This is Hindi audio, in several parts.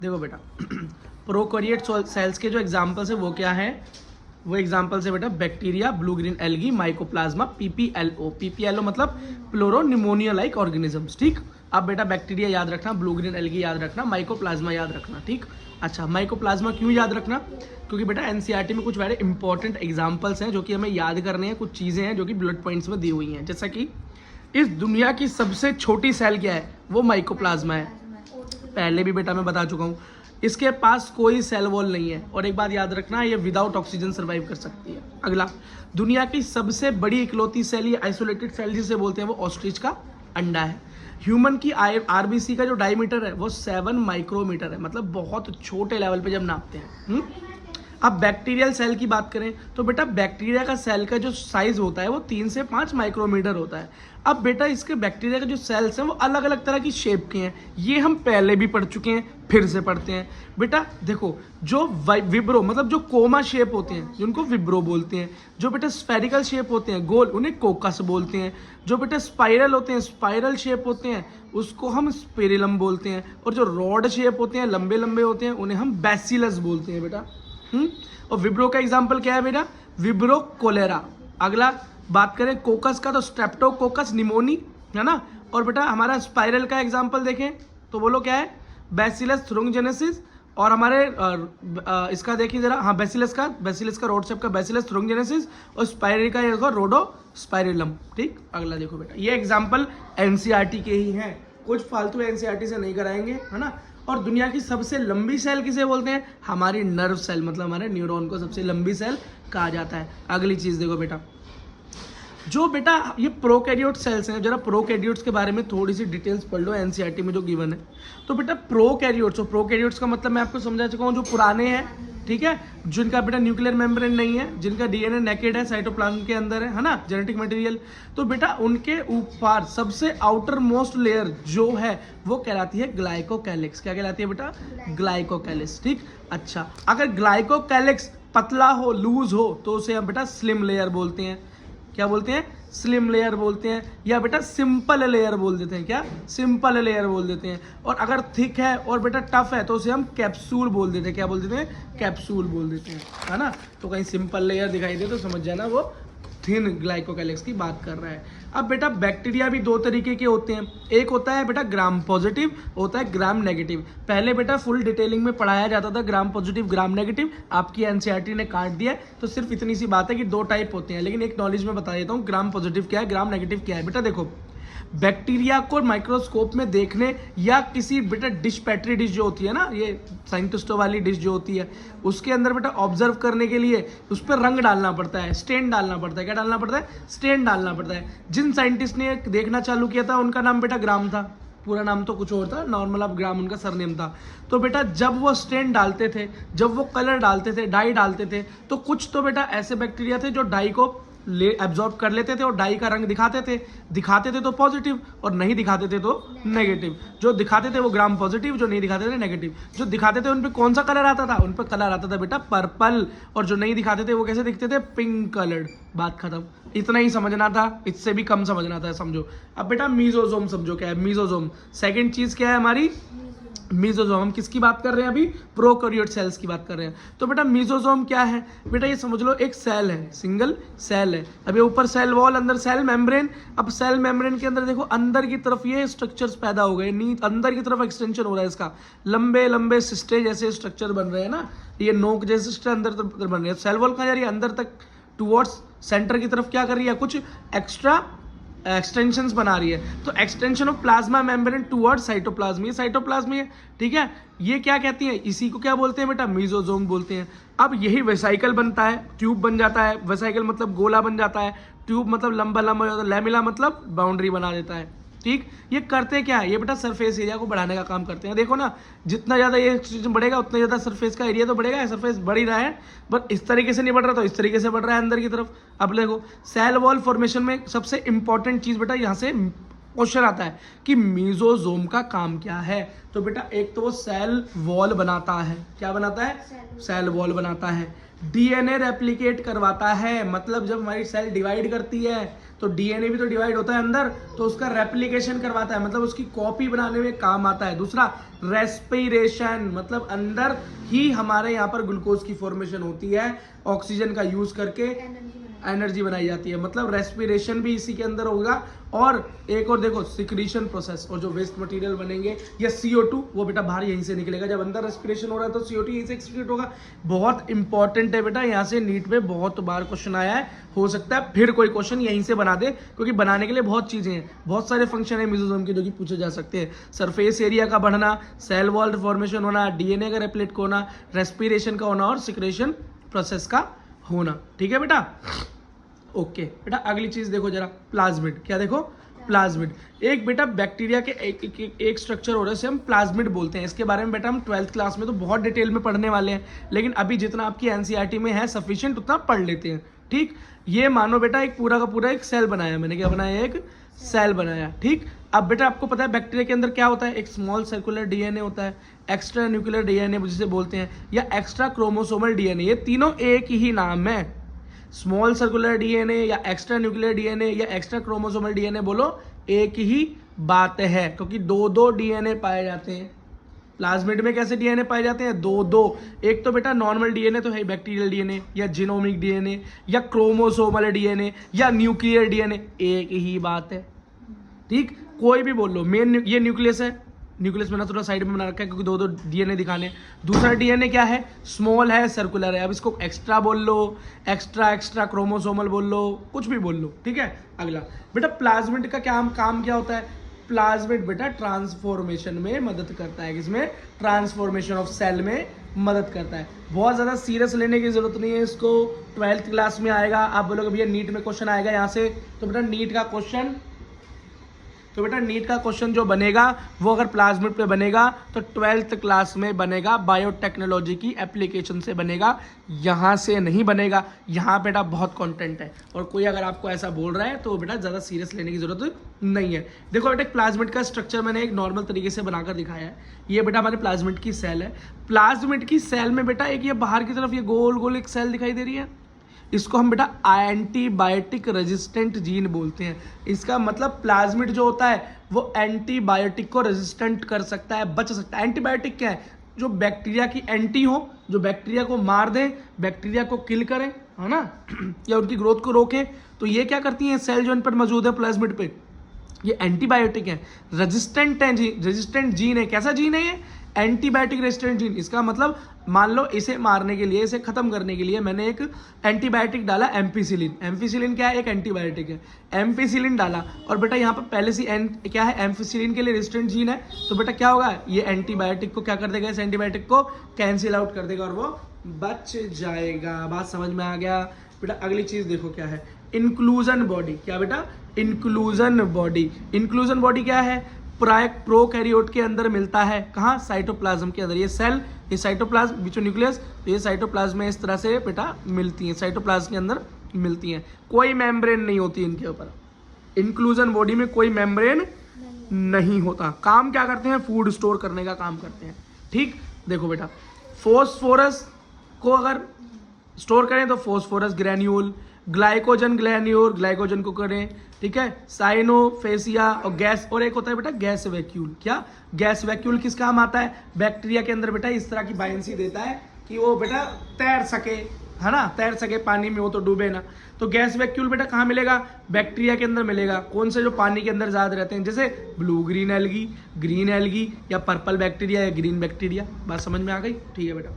देखो बेटा प्रोकैरियोट सेल्स के जो एग्जांपल्स है वो क्या है, वो एग्जांपल्स है बेटा bacteria, blue green algae, mycoplasma, PPLO मतलब प्लोरो निमोनिया लाइक ऑर्गेनिजम्स। ठीक, अब बेटा बैक्टीरिया याद रखना, ब्लू ग्रीन एल्गी याद रखना, माइकोप्लाज्मा याद रखना। ठीक, अच्छा माइकोप्लाज्मा क्यों याद रखना, क्योंकि बेटा एनसीईआरटी में कुछ वेरी इंपॉर्टेंट एग्जाम्पल्स हैं जो कि हमें याद करने हैं, कुछ चीज़ें हैं जो कि बुलेट पॉइंट्स में दी हुई हैं। जैसा कि इस दुनिया की सबसे छोटी सेल क्या है, वो माइकोप्लाज्मा है। पहले भी बेटा मैं बता चुका हूँ, इसके पास कोई सेल वॉल नहीं है। और एक बात याद रखना, ये विदाउट ऑक्सीजन सर्वाइव कर सकती है। अगला, दुनिया की सबसे बड़ी इकलौती सेल या आइसोलेटेड सेल जिसे बोलते हैं वो ऑस्ट्रिच का अंडा है। ह्यूमन की आरबीसी का जो डायमीटर है वो 7 माइक्रोमीटर है, मतलब बहुत छोटे लेवल पे जब नापते हैं। अब बैक्टीरियल सेल की बात करें तो बेटा बैक्टीरिया का सेल का जो साइज होता है वो 3 से 5 माइक्रोमीटर होता है। अब बेटा इसके बैक्टीरिया के जो सेल्स हैं वो अलग अलग तरह की शेप के हैं, ये हम पहले भी पढ़ चुके हैं, फिर से पढ़ते हैं। बेटा देखो, जो विब्रो मतलब जो कोमा शेप होते हैं जिनको विब्रो बोलते हैं, जो बेटा स्फेरिकल शेप होते हैं गोल, उन्हें कोकस बोलते हैं। जो बेटा स्पाइरल होते हैं, स्पाइरल शेप होते हैं, उसको हम स्पिरिलम बोलते हैं। और जो रॉड शेप होते हैं, लंबे लंबे होते हैं, उन्हें हम बैसिलस बोलते हैं बेटा। और विब्रो का एग्जाम्पल क्या है बेटा, विब्रो कोलेरा। अगला बात करें कोकस का तो स्ट्रेप्टोकोकस निमोनी है ना। और बेटा हमारा स्पाइरल का एग्जाम्पल देखें तो बोलो क्या है, बैसिलस थ्रुंगजेनेसिस। और हमारे इसका देखिए जरा, हाँ बैसिलस का रोड शेप का बैसिलस थ्रुंगजेनेसिस, और स्पाइरल का ये रोडो स्पाइरिलम। ठीक, अगला देखो बेटा, ये एग्जाम्पल एनसीईआरटी के ही हैं, कुछ फालतू एनसीईआरटी से नहीं कराएंगे, है ना। और दुनिया की सबसे लंबी सेल किसे बोलते हैं, हमारी नर्व सेल, मतलब हमारे न्यूरॉन को सबसे लंबी सेल कहा जाता है। अगली चीज देखो बेटा, जो बेटा ये प्रोकैरियोट सेल्स हैं, जरा प्रोकैरियोट्स के बारे में थोड़ी सी डिटेल्स पढ़ लो एनसीईआरटी में जो गिवन है। तो बेटा प्रोकैरियोट्स का मतलब मैं आपको समझा चुका हूँ, जो पुराने हैं, ठीक है, जिनका बेटा न्यूक्लियर मेम्ब्रेन नहीं है, जिनका डीएनए नेकेड है, साइटोप्लाज्म के अंदर है ना, जेनेटिक मटेरियल। तो बेटा उनके ऊपर सबसे आउटर मोस्ट लेयर जो है वो कहलाती है ग्लाइकोकैलिक्स। क्या कहलाती है बेटा, ग्लाइकोकैलिक्स। ठीक, अच्छा अगर ग्लाइकोकैलिक्स पतला हो, लूज हो, तो उसे हम बेटा स्लिम लेयर बोलते हैं। क्या बोलते हैं, स्लिम लेयर बोलते हैं, या बेटा सिंपल लेयर बोल देते हैं। क्या, सिंपल लेयर बोल देते हैं। और अगर थिक है और बेटा टफ है तो उसे हम कैप्सूल बोल देते हैं। क्या बोल देते हैं, कैप्सूल बोल देते हैं, है ना। तो कहीं सिंपल लेयर दिखाई दे तो समझ जाना वो थिन ग्लाइकोकैलिक्स की बात कर रहा है। अब बेटा बैक्टीरिया भी दो तरीके के होते हैं, एक होता है बेटा ग्राम पॉजिटिव, होता है ग्राम नेगेटिव। पहले बेटा फुल डिटेलिंग में पढ़ाया जाता था ग्राम पॉजिटिव ग्राम नेगेटिव, आपकी एनसीईआरटी ने काट दिया है। तो सिर्फ इतनी सी बात है कि दो टाइप होते हैं, लेकिन एक नॉलेज में बता देता हूँ ग्राम पॉजिटिव क्या है, ग्राम नेगेटिव क्या है। बेटा देखो, बैक्टीरिया को माइक्रोस्कोप में देखने या किसी बेटा डिश, पैट्री डिश जो होती है ना, ये साइंटिस्टों वाली डिश जो होती है, उसके अंदर बेटा ऑब्जर्व करने के लिए उस पर रंग डालना पड़ता है, स्टेन डालना पड़ता है। क्या डालना पड़ता है, स्टेन डालना पड़ता है। जिन साइंटिस्ट ने देखना चालू किया था उनका नाम बेटा ग्राम था, पूरा नाम तो कुछ और था, नॉर्मल अब ग्राम उनका सरनेम था। तो बेटा जब वो स्टेन डालते थे, जब वो कलर डालते थे, डाई डालते थे, तो कुछ तो बेटा ऐसे बैक्टीरिया थे जो डाई को ले एब्जॉर्ब कर लेते थे और डाई का रंग दिखाते थे तो पॉजिटिव, और नहीं दिखाते थे तो नेगेटिव। जो दिखाते थे वो ग्राम पॉजिटिव, जो नहीं दिखाते थे नेगेटिव। जो दिखाते थे उन पे कौन सा कलर आता था, उन पे कलर आता था बेटा पर्पल, और जो नहीं दिखाते थे वो कैसे दिखते थे, पिंक कलर्ड। बात खत्म, इतना ही समझना था, इससे भी कम समझना था, समझो। अब बेटा मीजोजोम समझो क्या है, मीजोजोम सेकंड चीज क्या है हमारी, मीजोजोम। हम किसकी बात कर रहे हैं अभी, प्रोकैरियोट सेल्स की बात कर रहे हैं। तो बेटा मीजोजोम क्या है, बेटा ये समझ लो एक सेल है, सिंगल सेल है। अभी ऊपर सेल वॉल, अंदर सेल मेम्ब्रेन। अब सेल मेम्ब्रेन के अंदर देखो अंदर की तरफ ये स्ट्रक्चर्स पैदा हो गए, नीचे अंदर की तरफ एक्सटेंशन हो रहा है इसका, लंबे लंबे सिस्टे जैसे स्ट्रक्चर बन रहे हैं ना, ये नोक जैसे सिस्टे अंदर तरफ बन रहे हैं। सेल वॉल कहाँ जा रही है, अंदर तक, टुवर्ड्स सेंटर की तरफ क्या कर रही है, कुछ एक्स्ट्रा एक्सटेंशंस बना रही है। तो extension of plasma membrane towards cytoplasm, ये साइटोप्लाज्म है, ठीक है। ये क्या कहती है, इसी को क्या बोलते हैं बेटा, मीजोजोम बोलते हैं। अब यही वेसाइकल बनता है, ट्यूब बन जाता है, वेसाइकल मतलब गोला बन जाता है, ट्यूब मतलब लंबा लंबा हो जाता है, लैमिला मतलब बाउंड्री बना देता है। ठीक, ये करते क्या है, ये बेटा सरफेस एरिया को बढ़ाने का काम करते हैं। देखो ना, जितना ज़्यादा ये एक्सटेंशन बढ़ेगा उतना ज़्यादा सरफेस का एरिया तो बढ़ेगा, सरफेस बढ़ ही रहा है, बट इस तरीके से नहीं बढ़ रहा, तो इस तरीके से बढ़ रहा है अंदर की तरफ। अब देखो सेल वॉल फॉर्मेशन में सबसे इंपॉर्टेंट चीज़ बेटा यहाँ से क्वेश्चन आता है कि मीजोजोम का काम क्या है। तो बेटा एक तो वो सेल वॉल बनाता है, क्या बनाता है, सेल वॉल बनाता है। डीएनए रेप्लिकेट करवाता है, मतलब जब हमारी सेल डिवाइड करती है तो डीएनए भी तो डिवाइड होता है अंदर, तो उसका रेप्लिकेशन करवाता है, मतलब उसकी कॉपी बनाने में काम आता है। दूसरा रेस्पिरेशन, मतलब अंदर ही हमारे यहाँ पर ग्लूकोज की फॉर्मेशन होती है, ऑक्सीजन का यूज करके एनर्जी बनाई जाती है, मतलब रेस्पिरेशन भी इसी के अंदर होगा। और एक और देखो सिक्रीशन प्रोसेस, और जो वेस्ट मटेरियल बनेंगे या CO2 वो बेटा बाहर यहीं से निकलेगा। जब अंदर रेस्पिरेशन हो रहा है तो CO2 यहीं से एक्सक्रीट होगा। बहुत इंपॉर्टेंट है बेटा, यहाँ से नीट में बहुत बार क्वेश्चन आया है, हो सकता है फिर कोई क्वेश्चन यहीं से बना दे, क्योंकि बनाने के लिए बहुत चीजें हैं, बहुत सारे फंक्शन है मेसोसोम के जो कि पूछे जा सकते हैं। सरफेस एरिया का बढ़ना, सेल वॉल फॉर्मेशन होना, डीएनए का रेप्लिकेट होना, रेस्पिरेशन का होना और सिक्रेशन प्रोसेस का होना। ठीक है बेटा, ओके बेटा। अगली चीज देखो जरा, प्लाज्मिड। क्या देखो, प्लाज्मिड। एक बेटा बैक्टीरिया के एक स्ट्रक्चर हो रहा है, इसे हम प्लाज्मिड बोलते हैं। इसके बारे में बेटा हम 12th क्लास में तो बहुत डिटेल में पढ़ने वाले हैं, लेकिन अभी जितना आपकी एनसीईआरटी में है सफिशिएंट उतना पढ़ लेते हैं। ठीक, ये मानो बेटा एक पूरा का पूरा एक सेल बनाया मैंने। क्या बनाया, एक सेल बनाया। ठीक, अब बेटा आपको पता है बैक्टीरिया के अंदर क्या होता है, एक स्मॉल सर्कुलर डीएनए होता है, एक्स्ट्रा न्यूक्लियर डीएनए जिसे बोलते हैं, या एक्स्ट्रा क्रोमोसोमल डीएनए। ये तीनों एक ही नाम है, स्मॉल सर्कुलर डीएनए या एक्स्ट्रा न्यूक्लियर डीएनए या एक्स्ट्रा क्रोमोसोमल डीएनए, बोलो एक ही बात है, क्योंकि दो डीएनए पाए जाते हैं। प्लाज्मिड में कैसे डीएनए पाए जाते हैं, दो। एक तो बेटा नॉर्मल डीएनए तो है बैक्टीरियल डीएनए या जीनोमिक डीएनए या क्रोमोसोमल डीएनए या न्यूक्लियर डीएनए, एक ही बात है। ठीक, कोई भी बोल लो। मेन ये न्यूक्लियस है, न्यूक्लियस मैंने थोड़ा साइड में बना रखा है क्योंकि दो डीएनए दिखाने। दूसरा डीएनए क्या है, स्मॉल है, सर्कुलर है। अब इसको एक्स्ट्रा बोल लो, एक्स्ट्रा क्रोमोसोमल बोल लो, कुछ भी बोल लो। ठीक है, अगला बेटा प्लाज्मिड का काम क्या होता है। प्लाज्मिड बेटा ट्रांसफॉर्मेशन में मदद करता है। किसमें, ट्रांसफॉर्मेशन ऑफ सेल में मदद करता है। बहुत ज़्यादा सीरियस लेने की जरूरत नहीं है इसको, 12th क्लास में आएगा। आप बोलोगे भैया नीट में क्वेश्चन आएगा यहाँ से, तो बेटा नीट का क्वेश्चन जो बनेगा वो अगर प्लाज्मिड पे बनेगा तो 12th क्लास में बनेगा, बायोटेक्नोलॉजी की एप्लीकेशन से बनेगा, यहाँ से नहीं बनेगा। यहाँ बेटा बहुत कंटेंट है, और कोई अगर आपको ऐसा बोल रहा है तो बेटा ज़्यादा सीरियस लेने की जरूरत नहीं है। देखो बेटा प्लाज्मिड का स्ट्रक्चर मैंने एक नॉर्मल तरीके से बनाकर दिखाया है। ये बेटा हमारे प्लाज्मिड की सेल है। प्लाज्मिड की सेल में बेटा एक ये बाहर की तरफ ये गोल गोल एक सेल दिखाई दे रही है, इसको हम बेटा एंटीबायोटिक रेजिस्टेंट जीन बोलते हैं। इसका मतलब प्लाज्मिड जो होता है वो एंटीबायोटिक को रेजिस्टेंट कर सकता है, बच सकता है। एंटीबायोटिक क्या है, जो बैक्टीरिया की एंटी हो, जो बैक्टीरिया को मार दे, बैक्टीरिया को किल करें, है ना, या उनकी ग्रोथ को रोकें। तो ये क्या करती हैं, सेल जो इन पर मौजूद है प्लाज्मिड पे, ये एंटीबायोटिक है, रेजिस्टेंट है, रेजिस्टेंट जीन है। कैसा जीन है ये, एंटीबायोटिक रेजिस्टेंट जीन। इसका मतलब मान लो इसे मारने के लिए, इसे खत्म करने के लिए मैंने एक एंटीबायोटिक डाला, एम्पिसिलिन। एम्पिसिलिन क्या है, एक एंटीबायोटिक है। एम्पिसिलिन डाला और बेटा यहाँ पर पहले से क्या है, एम्पिसिलिन के लिए रेजिस्टेंट जीन है, तो बेटा क्या होगा, ये एंटीबायोटिक को क्या कर देगा, इस एंटीबायोटिक को कैंसिल आउट कर देगा और वो बच जाएगा। बात समझ में आ गया बेटा। अगली चीज देखो क्या है, इंक्लूजन बॉडी। क्या बेटा, इंक्लूजन बॉडी। इंक्लूजन बॉडी क्या है, प्रोकैरियोट के अंदर मिलता है। कहाँ, साइटोप्लाज्म के अंदर। ये सेल, ये साइटोप्लाज्म, बीचो न्यूक्लियस, तो ये साइटोप्लाज्म में इस तरह से बेटा मिलती हैं, साइटोप्लाज्म के अंदर मिलती हैं। कोई मेम्ब्रेन नहीं होती इनके ऊपर। इंक्लूजन बॉडी में कोई मेम्ब्रेन नहीं होता। काम क्या करते हैं, फूड स्टोर करने का काम करते हैं। ठीक, देखो बेटा फॉस्फोरस को अगर स्टोर करें तो phosphorus granule, glycogen granule, glycogen को करें। ठीक है, साइनोफेसिया और गैस, और एक होता है बेटा गैस वैक्यूल। क्या, गैस वैक्यूल किस काम आता है, बैक्टीरिया के अंदर बेटा इस तरह की बायंसी देता है कि वो बेटा तैर सके, है ना, तैर सके पानी में, वो तो डूबे ना। तो गैस वैक्यूल बेटा कहाँ मिलेगा, बैक्टीरिया के अंदर मिलेगा। कौन से, जो पानी के अंदर ज्यादा रहते हैं, जैसे blue green algae, green algae, या पर्पल बैक्टीरिया या ग्रीन बैक्टीरिया। बात समझ में आ गई। ठीक है बेटा,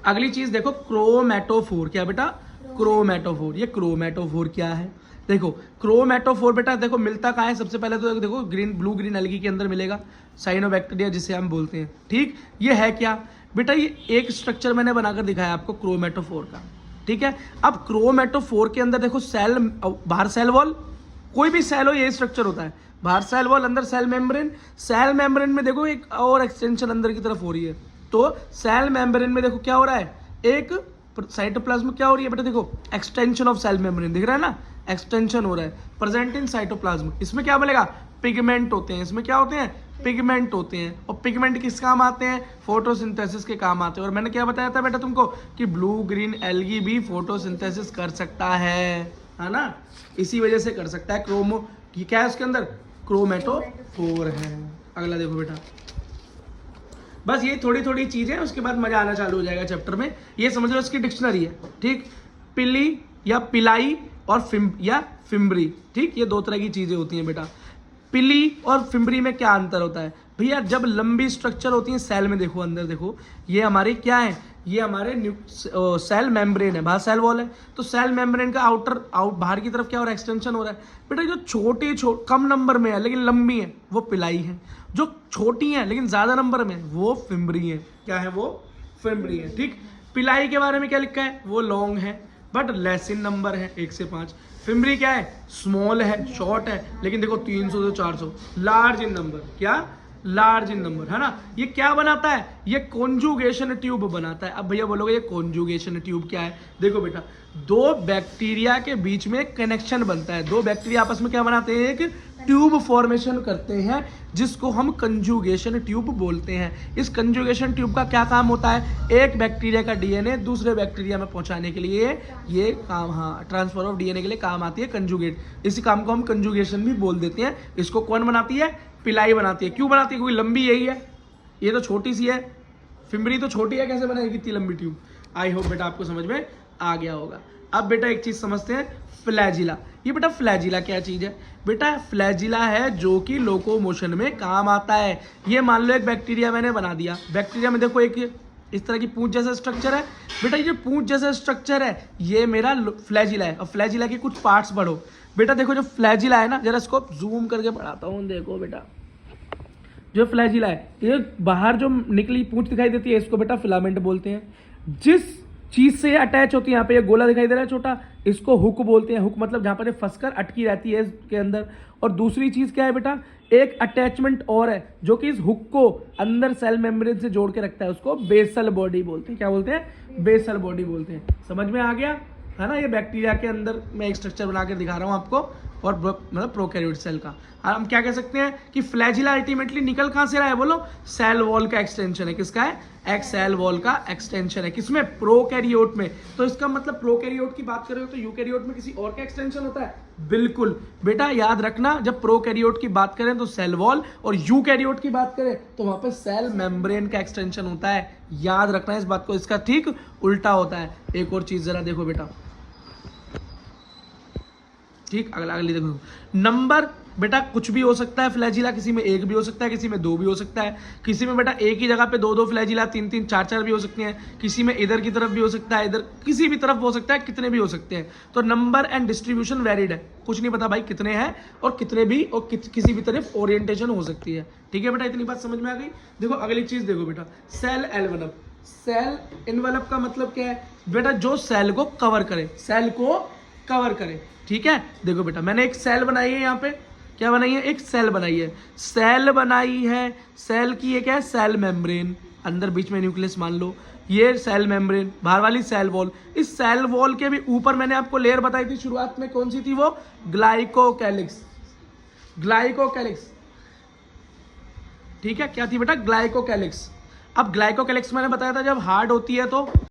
अगली चीज देखो, क्रोमैटोफोर। क्या बेटा, क्रोमैटोफोर। ये क्रोमैटोफोर क्या है, देखो क्रोमैटोफोर बेटा देखो मिलता कहाँ है, सबसे पहले तो देखो ब्लू ग्रीन एल्गी के अंदर मिलेगा, साइनोबैक्टीरिया जिसे हम बोलते हैं। ठीक, ये है क्या बेटा, ये एक स्ट्रक्चर मैंने बनाकर दिखाया आपको क्रोमैटोफोर का। ठीक है, अब क्रोमैटोफोर के अंदर देखो सेल, बाहर सेल वॉल, कोई भी सेल हो ये स्ट्रक्चर होता है, बाहर सेल वॉल, अंदर सेल मेम्ब्रेन। सेल मेम्ब्रेन में देखो एक और एक्सटेंशन अंदर की तरफ हो रही है, तो सेल मेम्ब्रेन में देखो क्या हो रहा है, एक साइटोप्लाज्म क्या हो रही है बेटा, देखो एक्सटेंशन ऑफ सेल मेम्ब्रेन दिख रहा है ना, एक्सटेंशन हो रहा है, प्रेजेंट इन साइटोप्लाज्म। इसमें क्या बोलेगा, पिगमेंट होते हैं। इसमें क्या होते हैं, पिगमेंट होते हैं। और पिगमेंट किस काम आते हैं, फोटोसिंथेसिस के काम आते हैं। और मैंने क्या बताया था बेटा तुमको कि ब्लू ग्रीन एल्गी भी फोटोसिंथेसिस कर सकता है है ना, इसी वजह से कर सकता है। क्रोमो ये क्या है उसके अंदर, क्रोमेटोफोर है। अगला देखो बेटा, बस ये थोड़ी थोड़ी चीजें, उसके बाद मजा आना चालू हो जाएगा चैप्टर में। ये समझ लो इसकी डिक्शनरी है, ठीक। पिली या पिलाई और फिम्बरी, ठीक, ये दो तरह की चीजें होती हैं बेटा। पिली और फिम्बरी में क्या अंतर होता है भैया, जब लंबी स्ट्रक्चर होती है सेल में, देखो अंदर देखो, ये हमारी क्या है, ये हमारे सेल मेम्ब्रेन है, बाहर सेल वॉल है, तो सेल मेम्ब्रेन का बाहर की तरफ क्या हो रहा है, एक्सटेंशन हो रहा है बेटा। जो कम नंबर में है लेकिन लंबी है वो पिलाई है, जो छोटी है लेकिन ज्यादा नंबर में वो फिम्बरी है। क्या है वो, फिम्बरी है, ठीक। पिलाई के बारे में क्या लिखा है, वो लॉन्ग है बट लेस इन नंबर है, 1 से 5। फिम्बरी क्या है, स्मॉल है, शॉर्ट है, लेकिन देखो 300 से 400, लार्ज इन नंबर। क्या, लार्ज इन नंबर, है ना। ये क्या बनाता है, ये कॉन्जुगेशन ट्यूब बनाता है। अब भैया बोलोगे ये कॉन्जुगेशन ट्यूब क्या है, देखो बेटा, दो बैक्टीरिया के बीच में कनेक्शन बनता है, दो बैक्टीरिया आपस में क्या बनाते हैं, एक ट्यूब फॉर्मेशन करते हैं, जिसको हम कंजुगेशन ट्यूब बोलते हैं। इस कंजुगेशन ट्यूब का क्या काम होता है, एक बैक्टीरिया का डीएनए दूसरे बैक्टीरिया में पहुंचाने के लिए ये काम, हाँ, ट्रांसफर ऑफ डीएनए के लिए काम आती है कंजुगेट। इसी काम को हम कंजुगेशन भी बोल देते हैं। इसको कौन बनाती है, पिलाई बनाती है। क्यों बनाती है, क्योंकि लंबी यही है, ये तो छोटी सी है, फिम्बरी तो छोटी है, कैसे बनाएगी इतनी लंबी ट्यूब। आई होप बेटा आपको समझ में आ गया होगा। अब बेटा एक चीज समझते हैं, फ्लैजिला। ये बेटा फ्लैजिला क्या चीज है, बेटा फ्लैजिला है जो कि लोकोमोशन में काम आता है। ये मान लो एक बैक्टीरिया मैंने बना दिया, बैक्टीरिया में देखो एक इस तरह की पूंछ जैसा स्ट्रक्चर है बेटा, ये पूंछ जैसा स्ट्रक्चर है, ये मेरा फ्लैजिला है। और फ्लैजिला के कुछ पार्ट्स बढ़ो बेटा, देखो जो फ्लैजिला है ना, जरा इसको जूम करके पढ़ाता हूँ, देखो बेटा, जो फ्लैजिला है, ये बाहर जो निकली पूंछ दिखाई देती है, इसको बेटा फिलामेंट बोलते हैं। जिस चीज से अटैच होती है, यहाँ पे ये गोला दिखाई दे रहा है छोटा, इसको हुक बोलते हैं। हुक मतलब जहां पर ये फंसकर अटकी रहती है इसके अंदर। और दूसरी चीज क्या है बेटा, एक अटैचमेंट और है जो कि इस हुक को अंदर सेल मेम्ब्रेन से जोड़ के रखता है, उसको बेसल बॉडी बोलते हैं। क्या बोलते हैं, बेसल बॉडी बोलते हैं। समझ में आ गया है ना। ये बैक्टीरिया के अंदर मैं एक स्ट्रक्चर बना कर दिखा रहा हूँ आपको, और मतलब प्रोकैरियोट सेल का। हम क्या कह सकते हैं कि फ्लैजिला अल्टीमेटली निकल कहां से रहा है, बोलो, सेल वॉल का एक्सटेंशन है। किसका है, एक सेल वॉल का एक्सटेंशन है। किसमें, प्रोकैरियोट में। तो इसका मतलब प्रोकैरियोट की बात करें तो यूकैरियोट में किसी और का एक्सटेंशन होता है, बिल्कुल बेटा याद रखना। जब प्रोकैरियोट की बात करें तो सेल वॉल, और यूकैरियोट की बात करें तो वहां पे सेल मेम्ब्रेन का एक्सटेंशन होता है। याद रखना इस बात को, इसका ठीक उल्टा होता है। एक और चीज जरा देखो बेटा, ठीक, अगली देखो, नंबर बेटा कुछ भी हो सकता है फ्लैजिला, किसी में एक भी हो सकता है, किसी में दो भी हो सकता है, किसी में बेटा एक ही जगह पे दो फ्लैजिला, तीन चार भी हो सकते हैं, किसी में इधर की तरफ भी हो सकता है, इधर किसी भी तरफ हो सकता है, कितने भी हो सकते हैं। तो नंबर एंड डिस्ट्रीब्यूशन वेरिड है, कुछ नहीं पता भाई कितने हैं और कितने भी, और किसी भी तरफ ओरिएंटेशन हो सकती है। ठीक है बेटा, इतनी बात समझ में आ गई। देखो अगली चीज देखो बेटा, सेल एनवलप। सेल एनवलप का मतलब क्या है बेटा, जो सेल को कवर करे, सेल को कवर करे। ठीक है, देखो बेटा मैंने एक सेल बनाई है, यहाँ पे क्या बनाई है, एक सेल बनाई है। सेल बनाई है, सेल की ये क्या है, सेल मेम्ब्रेन, अंदर बीच में न्यूक्लियस मान लो, ये सेल मेम्ब्रेन, बाहर वाली सेल वॉल। इस सेल वॉल के भी ऊपर मैंने आपको लेयर बताई थी शुरुआत में, कौन सी थी वो, ग्लाइकोकैलिक्स। ग्लाइकोकैलिक्स, ठीक है, क्या थी बेटा, ग्लाइकोकैलिक्स। अब ग्लाइकोकैलिक्स मैंने बताया था जब हार्ड होती है तो